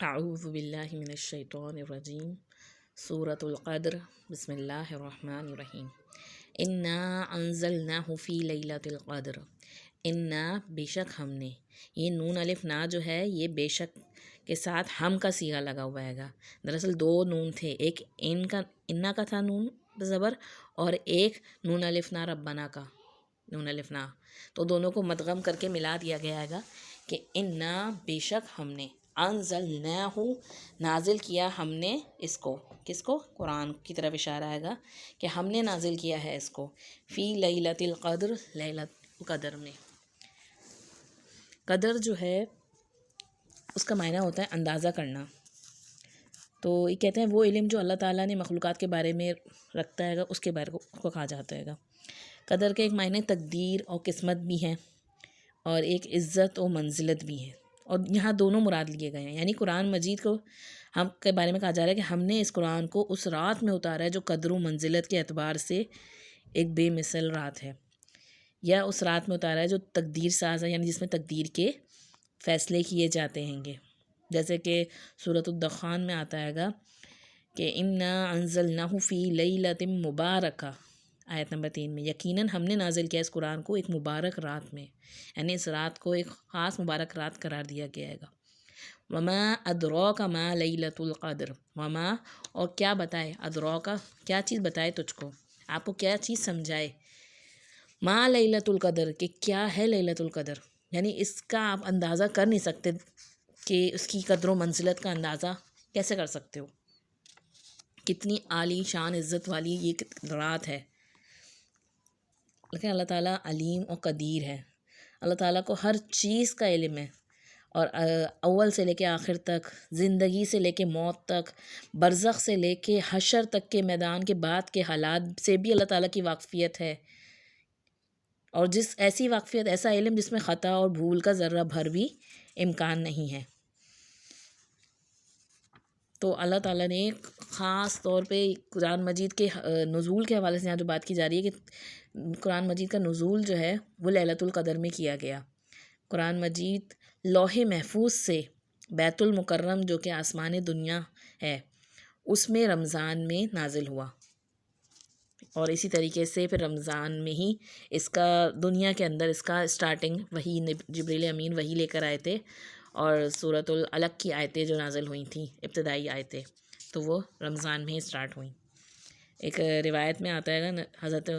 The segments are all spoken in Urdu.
اعوذ باللہ من الشیطان الرجیم سورۃ القدر بسم اللہ الرحمن الرحیم انا انزلناہ فی لیلۃ القدر انا بے شک ہم نے، یہ نون الف نا جو ہے یہ بے شک کے ساتھ ہم کا صیغہ لگا ہوا ہے گا۔ دراصل دو نون تھے، ایک انا کا تھا نون زبر، اور ایک نون الف نا ربنا کا نون الف نا، تو دونوں کو مدغم کر کے ملا دیا گیا ہے گا کہ انا بے شک ہم نے، انزلناہ نازل کیا ہم نے اس کو، کس کو؟ قرآن کی طرف اشارہ ہے گا کہ ہم نے نازل کیا ہے اس کو فی لیلۃ القدر، لیلۃ القدر میں۔ قدر جو ہے اس کا معنی ہوتا ہے اندازہ کرنا، تو یہ کہتے ہیں وہ علم جو اللہ تعالیٰ نے مخلوقات کے بارے میں رکھتا ہے گا، اس کے بارے کو کہا جاتا ہے گا۔ قدر کے ایک معنی تقدیر اور قسمت بھی ہیں، اور ایک عزت و منزلت بھی ہے، اور یہاں دونوں مراد لیے گئے ہیں۔ یعنی قرآن مجید کو ہم کے بارے میں کہا جا رہا ہے کہ ہم نے اس قرآن کو اس رات میں اتارا ہے جو قدر و منزلت کے اعتبار سے ایک بے مثل رات ہے، یا اس رات میں اتارا ہے جو تقدیر ساز ہے، یعنی جس میں تقدیر کے فیصلے کیے جاتے ہیں گے، جیسے کہ سورۃ الدخان میں آتا ہے گا کہ انا انزلناہ فی لیلۃ مبارکہ، آیت نمبر 3 میں، یقیناً ہم نے نازل کیا اس قرآن کو ایک مبارک رات میں، یعنی اس رات کو ایک خاص مبارک رات قرار دیا گیا ہے گا۔ وما ادراک ما لیلۃ القدر، وما اور کیا بتائے، ادراک کیا چیز بتائے تجھ کو، آپ کو کیا چیز سمجھائے، ما لیلۃ القدر کہ کیا ہے لیلۃ القدر، یعنی اس کا آپ اندازہ کر نہیں سکتے کہ اس کی قدر و منزلت کا اندازہ کیسے کر سکتے ہو، کتنی عالی شان عزت والی یہ رات ہے۔ لیکن اللہ تعالیٰ علیم و قدیر ہے، اللہ تعالیٰ کو ہر چیز کا علم ہے، اور اول سے لے کے آخر تک، زندگی سے لے کے موت تک، برزخ سے لے کے حشر تک کے میدان کے بعد کے حالات سے بھی اللہ تعالیٰ کی واقفیت ہے، اور ایسی واقفیت، ایسا علم جس میں خطا اور بھول کا ذرہ بھر بھی امکان نہیں ہے۔ تو اللہ تعالیٰ نے خاص طور پہ قرآن مجید کے نزول کے حوالے سے یہاں جو بات کی جا رہی ہے کہ قرآن مجید کا نزول جو ہے وہ لیلۃ القدر میں کیا گیا۔ قرآن مجید لوح محفوظ سے بیت المکرم جو کہ آسمان دنیا ہے اس میں رمضان میں نازل ہوا، اور اسی طریقے سے پھر رمضان میں ہی اس کا دنیا کے اندر اس کا اسٹارٹنگ وہی جبریل امین وہی لے کر آئے تھے، اور سورۃ العلق کی آیتیں جو نازل ہوئی تھیں ابتدائی آیتیں، تو وہ رمضان میں ہی اسٹارٹ ہوئیں۔ ایک روایت میں آتا ہے گا، حضرت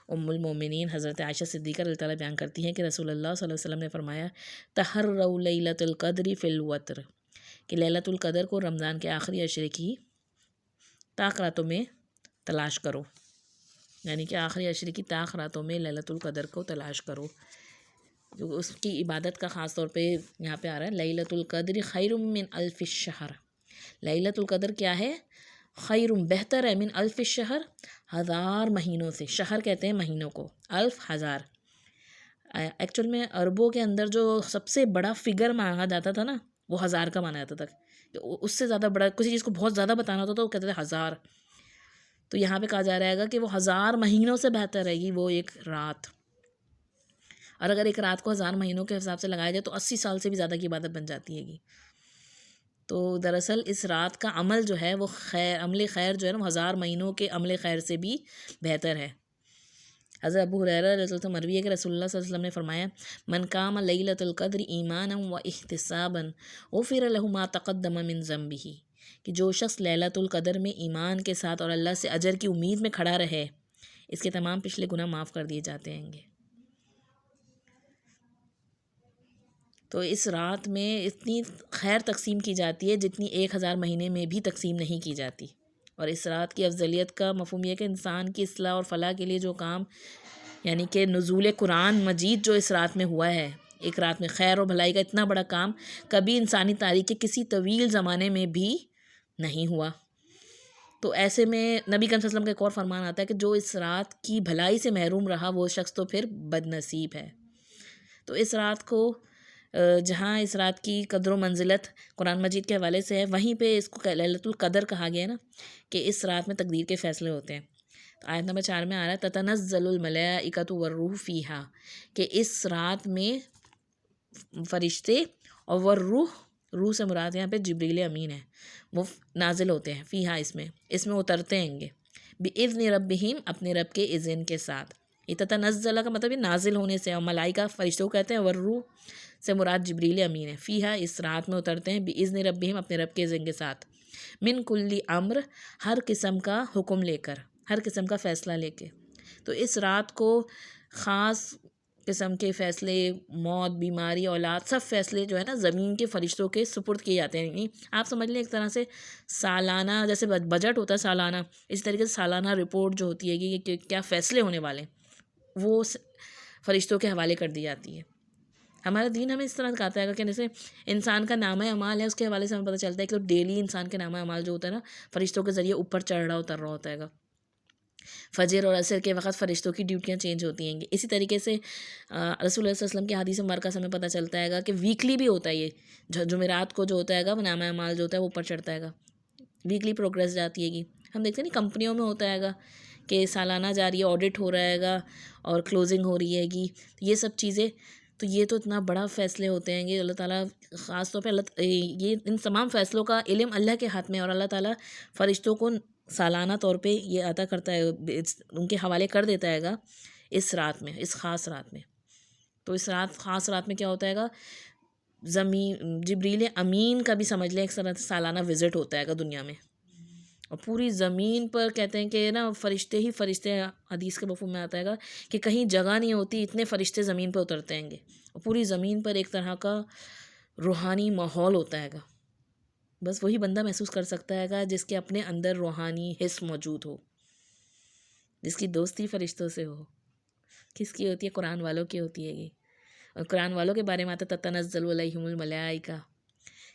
ام المومنین حضرت عائشہ صدیقہ رضی اللہ تعالیٰ بیان کرتی ہیں کہ رسول اللہ صلی اللہ علیہ وسلم نے فرمایا تحروا لیلۃ القدر فی الوتر، کہ لیلۃ القدر کو رمضان کے آخری عشرے کی طاق راتوں میں تلاش کرو، یعنی کہ آخری عشرے کی طاق راتوں میں لیلۃ القدر کو تلاش کرو، جو اس کی عبادت کا خاص طور پہ یہاں پہ آ رہا ہے لیلۃ القدر خیر من الف الشہر، لیلۃ القدر کیا ہے؟ خیر، بہتر ہے، من الف الشہر، ہزار مہینوں سے، شہر کہتے ہیں مہینوں کو، الف ہزار۔ ایکچوئل میں عربوں کے اندر جو سب سے بڑا فگر مانا جاتا تھا نا وہ ہزار کا مانا جاتا تھا، اس سے زیادہ بڑا کسی چیز کو بہت زیادہ بتانا ہوتا تھا وہ کہتے تھے ہزار، تو یہاں پہ کہا جا رہا ہے کہ وہ ہزار مہینوں سے بہتر رہے گی وہ ایک رات، اور اگر ایک رات کو ہزار مہینوں کے حساب سے لگایا جائے تو 80 سال سے بھی زیادہ کی عبادت بن جاتی ہے گی۔ تو دراصل اس رات کا عمل جو ہے وہ عمل خیر جو ہے نا وہ ہزار مہینوں کے عمل خیر سے بھی بہتر ہے۔ حضرت ابو ہریرہ رضی اللہ عنہ مروی ہے کہ رسول اللہ صلی اللہ علیہ وسلم نے فرمایا من قام لیلۃ القدر ایمانا و احتسابا غفر له ما تقدم من ذنبه، کہ جو شخص لیلۃ القدر میں ایمان کے ساتھ اور اللہ سے اجر کی امید میں کھڑا رہے اس کے تمام پچھلے گناہ معاف کر دیے جاتے ہیں گے۔ تو اس رات میں اتنی خیر تقسیم کی جاتی ہے جتنی 1000 مہینے میں بھی تقسیم نہیں کی جاتی، اور اس رات کی افضلیت کا مفہوم یہ کہ انسان کی اصلاح اور فلاح کے لیے جو کام، یعنی کہ نزول قرآن مجید جو اس رات میں ہوا ہے، ایک رات میں خیر و بھلائی کا اتنا بڑا کام کبھی انسانی تاریخ کے کسی طویل زمانے میں بھی نہیں ہوا۔ تو ایسے میں نبی کریم صلی اللہ علیہ وسلم کا ایک اور فرمان آتا ہے کہ جو اس رات کی بھلائی سے محروم رہا وہ شخص تو پھر بد نصیب ہے۔ تو اس رات کو جہاں اس رات کی قدر و منزلت قرآن مجید کے حوالے سے ہے، وہیں پہ اس کو لیلۃ القدر کہا گیا ہے نا، کہ اس رات میں تقدیر کے فیصلے ہوتے ہیں۔ تو آیت نمبر 4 میں آ رہا ہے تتنزل الملائکۃ والروح فیہا، کہ اس رات میں فرشتے اور والروح، روح سے مراد یہاں پہ جبریل امین ہے، وہ نازل ہوتے ہیں، فیہا اس میں اترتے ہیں گے، بِإِذْنِ رَبِّهِمْ اپنے رب کے اذن کے ساتھ۔ یہ تتنزل کا مطلب یہ نازل ہونے سے، اور ملائکہ فرشتوں کو کہتے ہیں، والروح سے مراد جبریل امین ہے، فیہا اس رات میں اترتے ہیں، بِإِذْنِ رَبِّهِمْ اپنے رب کے اذن کے ساتھ، من کل امر ہر قسم کا حکم لے کر، ہر قسم کا فیصلہ لے کے۔ تو اس رات کو خاص قسم کے فیصلے، موت، بیماری، اولاد، سب فیصلے جو ہے نا زمین کے فرشتوں کے سپرد کیے جاتے ہیں۔ یعنی آپ سمجھ لیں ایک طرح سے سالانہ جیسے بجٹ ہوتا ہے سالانہ، اسی طریقے سے سالانہ رپورٹ جو ہوتی ہے کہ کیا فیصلے ہونے والے ہیں، وہ فرشتوں کے حوالے کر دی جاتی ہے۔ ہمارا دین ہمیں اس طرح دکھاتا ہے کہ جیسے انسان کا نامہ اعمال ہے، اس کے حوالے سے ہمیں پتہ چلتا ہے کہ ڈیلی انسان کے نامہ اعمال جو ہوتا ہے نا فرشتوں کے ذریعے اوپر چڑھ رہا اتر رہا ہوتا ہے گا۔ فجر اور عصر کے وقت فرشتوں کی ڈیوٹیاں چینج ہوتی ہیں گی۔ اسی طریقے سے رسول اللہ صلی اللہ علیہ وسلم کی حدیث مبارکہ سے ہمیں پتہ چلتا ہے گا کہ ویکلی بھی ہوتا ہے، یہ جمعرات کو جو ہوتا ہے گا وہ نامہ اعمال جو ہوتا ہے وہ اوپر چڑھتا ہے گا، ویکلی پروگریس جاتی ہے گی۔ ہم دیکھتے ہیں نا کمپنیوں میں ہوتا ہے گا کہ سالانہ جاری آڈٹ ہو رہا ہے گا اور کلوزنگ ہو رہی ہے گی، یہ سب چیزیں، تو یہ تو اتنا بڑا فیصلے ہوتے ہیں کہ اللہ تعالیٰ خاص طور پہ یہ ان تمام فیصلوں کا علم اللہ کے ہاتھ میں، اور اللہ تعالیٰ فرشتوں کو سالانہ طور پہ یہ عطا کرتا ہے، ان کے حوالے کر دیتا ہے گا اس رات میں، اس خاص رات میں۔ تو اس خاص رات میں کیا ہوتا ہے گا، زمین جبریل امین کا بھی سمجھ لیں ایک طرح سے سالانہ وزٹ ہوتا ہے گا دنیا میں، اور پوری زمین پر کہتے ہیں کہ نا فرشتے ہی فرشتے، حدیث کے مفہوم میں آتا ہے گا کہ کہیں جگہ نہیں ہوتی، اتنے فرشتے زمین پہ اترتے ہیں گے، اور پوری زمین پر ایک طرح کا روحانی ماحول ہوتا ہے گا۔ بس وہی بندہ محسوس کر سکتا ہے گا جس کے اپنے اندر روحانی حس موجود ہو، جس کی دوستی فرشتوں سے ہو۔ کس کی ہوتی ہے؟ قرآن والوں کی ہوتی ہے گی، اور قرآن والوں کے بارے میں آتا ہے تتنزل علیہم الملائکہ،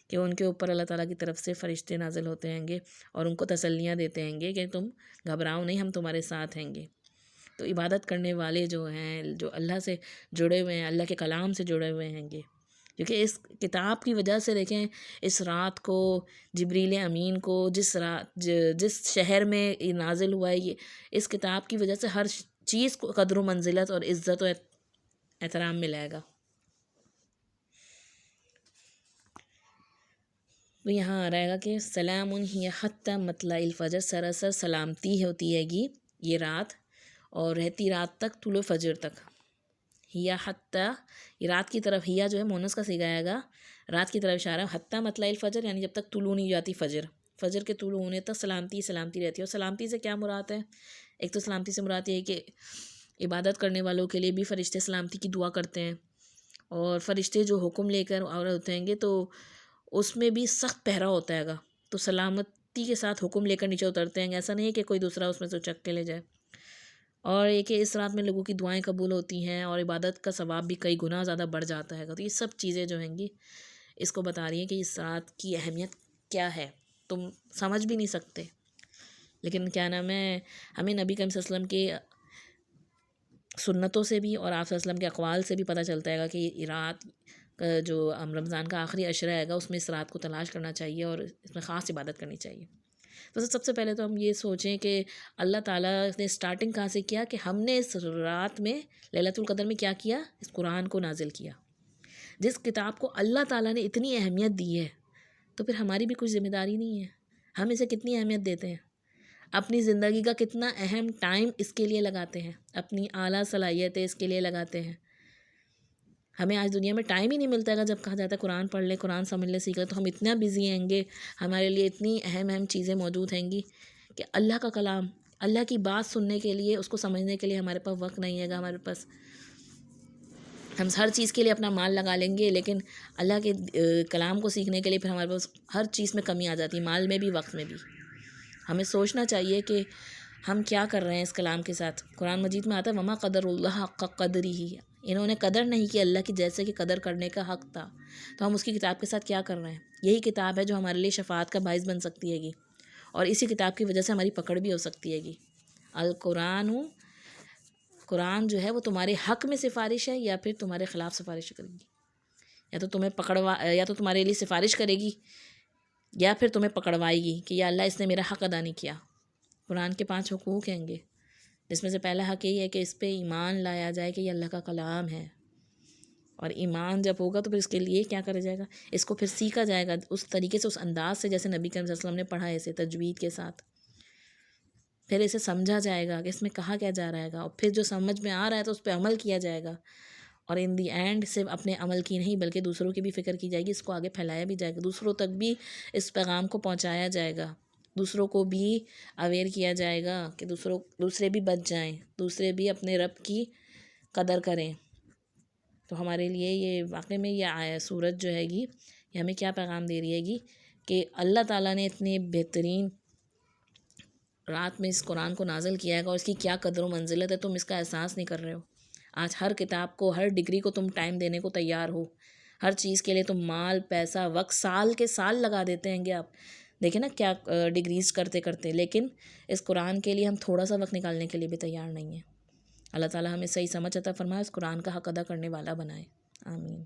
کہ ان کے اوپر اللہ تعالیٰ کی طرف سے فرشتے نازل ہوتے ہیں گے اور ان کو تسلیاں دیتے ہیں گے کہ تم گھبراؤ نہیں، ہم تمہارے ساتھ ہیں گے۔ تو عبادت کرنے والے جو ہیں، جو اللہ سے جڑے ہوئے ہیں، اللہ کے کلام سے جڑے ہوئے ہیں گے، کیونکہ اس کتاب کی وجہ سے دیکھیں اس رات کو جبریل امین کو جس شہر میں یہ نازل ہوا ہے، یہ اس کتاب کی وجہ سے ہر چیز کو قدر و منزلت اور عزت و احترام ملائے گا۔ تو یہاں آ رہے گا کہ سلام ہی حتی مطلع الفجر، سراسر سلامتی ہوتی ہے گی یہ رات، اور رہتی رات تک طلوع فجر تک۔ ہیا حتی، یہ رات کی طرف، ہیا جو ہے مونس کا صیغہ آئے گا، رات کی طرف اشارہ، حتی مطلع الفجر یعنی جب تک طلوع نہیں جاتی فجر، فجر کے طلوع ہونے تک سلامتی رہتی ہے۔ اور سلامتی سے کیا مراد ہے؟ ایک تو سلامتی سے مراد یہ ہے کہ عبادت کرنے والوں کے لیے بھی فرشتے سلامتی کی دعا کرتے ہیں، اور فرشتے جو حکم لے کر اور ہوتے ہیں گے تو اس میں بھی سخت پہرا ہوتا ہے گا، تو سلامتی کے ساتھ حکم لے کر نیچے اترتے ہیں گے، ایسا نہیں ہے کہ کوئی دوسرا اس میں سے چک کے لے جائے۔ اور یہ کہ اس رات میں لوگوں کی دعائیں قبول ہوتی ہیں اور عبادت کا ثواب بھی کئی گنا زیادہ بڑھ جاتا ہے گا۔ تو یہ سب چیزیں جو ہیں گی اس کو بتا رہی ہیں کہ اس رات کی اہمیت کیا ہے، تم سمجھ بھی نہیں سکتے، لیکن کیا نام ہے، ہمیں نبی کریم صلی اللہ علیہ وسلم کے سنتوں سے بھی اور آپ صلی اللہ علیہ وسلم کے اقوال سے بھی پتہ چلتا ہے گا کہ یہ رات جو رمضان کا آخری عشرہ ہے گا اس میں اس رات کو تلاش کرنا چاہیے اور اس میں خاص عبادت کرنی چاہیے۔ تو سب سے پہلے تو ہم یہ سوچیں کہ اللہ تعالیٰ نے اسٹارٹنگ کہاں سے کیا، کہ ہم نے اس رات میں لیلۃ القدر میں کیا کیا، اس قرآن کو نازل کیا، جس کتاب کو اللہ تعالیٰ نے اتنی اہمیت دی ہے، تو پھر ہماری بھی کچھ ذمہ داری نہیں ہے، ہم اسے کتنی اہمیت دیتے ہیں، اپنی زندگی کا کتنا اہم ٹائم اس کے لیے لگاتے ہیں، اپنی اعلیٰ صلاحیتیں اس کے لیے لگاتے ہیں۔ ہمیں آج دنیا میں ٹائم ہی نہیں ملتا ہے، جب کہا جاتا ہے قرآن پڑھ لے، قرآن سمجھ لے، سیکھ لے، تو ہم اتنا بزی ہیں گے، ہمارے لیے اتنی اہم چیزیں موجود ہیں گی کہ اللہ کا کلام، اللہ کی بات سننے کے لیے، اس کو سمجھنے کے لیے ہمارے پاس وقت نہیں ہے گا، ہمارے پاس ہم ہر چیز کے لیے اپنا مال لگا لیں گے، لیکن اللہ کے کلام کو سیکھنے کے لیے پھر ہمارے پاس ہر چیز میں کمی آ جاتی ہے، مال میں بھی، وقت میں بھی۔ ہمیں سوچنا چاہیے کہ ہم کیا کر رہے ہیں اس کلام کے ساتھ۔ قرآن مجید میں آتا ہے وما قدر اللہ حق قدرہ، انہوں نے قدر نہیں کی اللہ کی جیسے کہ قدر کرنے کا حق تھا، تو ہم اس کی کتاب کے ساتھ کیا کر رہے ہیں؟ یہی کتاب ہے جو ہمارے لیے شفاعت کا باعث بن سکتی ہے گی، اور اسی کتاب کی وجہ سے ہماری پکڑ بھی ہو سکتی ہے گی۔ قرآن جو ہے وہ تمہارے حق میں سفارش ہے یا پھر تمہارے خلاف سفارش کرے گی، یا تو تمہیں یا تو تمہارے لیے سفارش کرے گی یا پھر تمہیں پکڑوائے گی کہ یا اللہ اس نے میرا حق ادا نہیں کیا۔ قرآن کے 5 حقوق ہیں گے، جس میں سے پہلا حق یہی ہے کہ اس پہ ایمان لایا جائے کہ یہ اللہ کا کلام ہے، اور ایمان جب ہوگا تو پھر اس کے لیے کیا کرا جائے گا، اس کو پھر سیکھا جائے گا اس طریقے سے، اس انداز سے جیسے نبی کریم صلی اللہ علیہ وسلم نے پڑھا ہے، اسے تجوید کے ساتھ. پھر اسے سمجھا جائے گا کہ اس میں کہا کیا جا رہا ہے، اور پھر جو سمجھ میں آ رہا ہے تو اس پہ عمل کیا جائے گا. اور ان دی اینڈ صرف اپنے عمل کی نہیں بلکہ دوسروں کی بھی فکر کی جائے گی، اس کو آگے پھیلایا بھی جائے گا، دوسروں تک بھی اس پیغام کو پہنچایا جائے گا، دوسروں کو بھی اویئر کیا جائے گا کہ دوسرے بھی بچ جائیں، دوسرے بھی اپنے رب کی قدر کریں. تو ہمارے لیے یہ واقعی میں یہ سورت جو ہے گی یہ ہمیں کیا پیغام دے رہی ہے گی کہ اللہ تعالیٰ نے اتنے بہترین رات میں اس قرآن کو نازل کیا ہے گا، اور اس کی کیا قدر و منزلت ہے، تم اس کا احساس نہیں کر رہے ہو. آج ہر کتاب کو، ہر ڈگری کو تم ٹائم دینے کو تیار ہو، ہر چیز کے لیے تم مال، پیسہ، وقت، سال کے سال لگا دیتے ہیں گے. آپ دیکھیں نا کیا ڈگریز کرتے کرتے، لیکن اس قرآن کے لیے ہم تھوڑا سا وقت نکالنے کے لیے بھی تیار نہیں ہیں. اللہ تعالیٰ ہمیں صحیح سمجھ عطا فرمائے، اس قرآن کا حق ادا کرنے والا بنائے. آمین.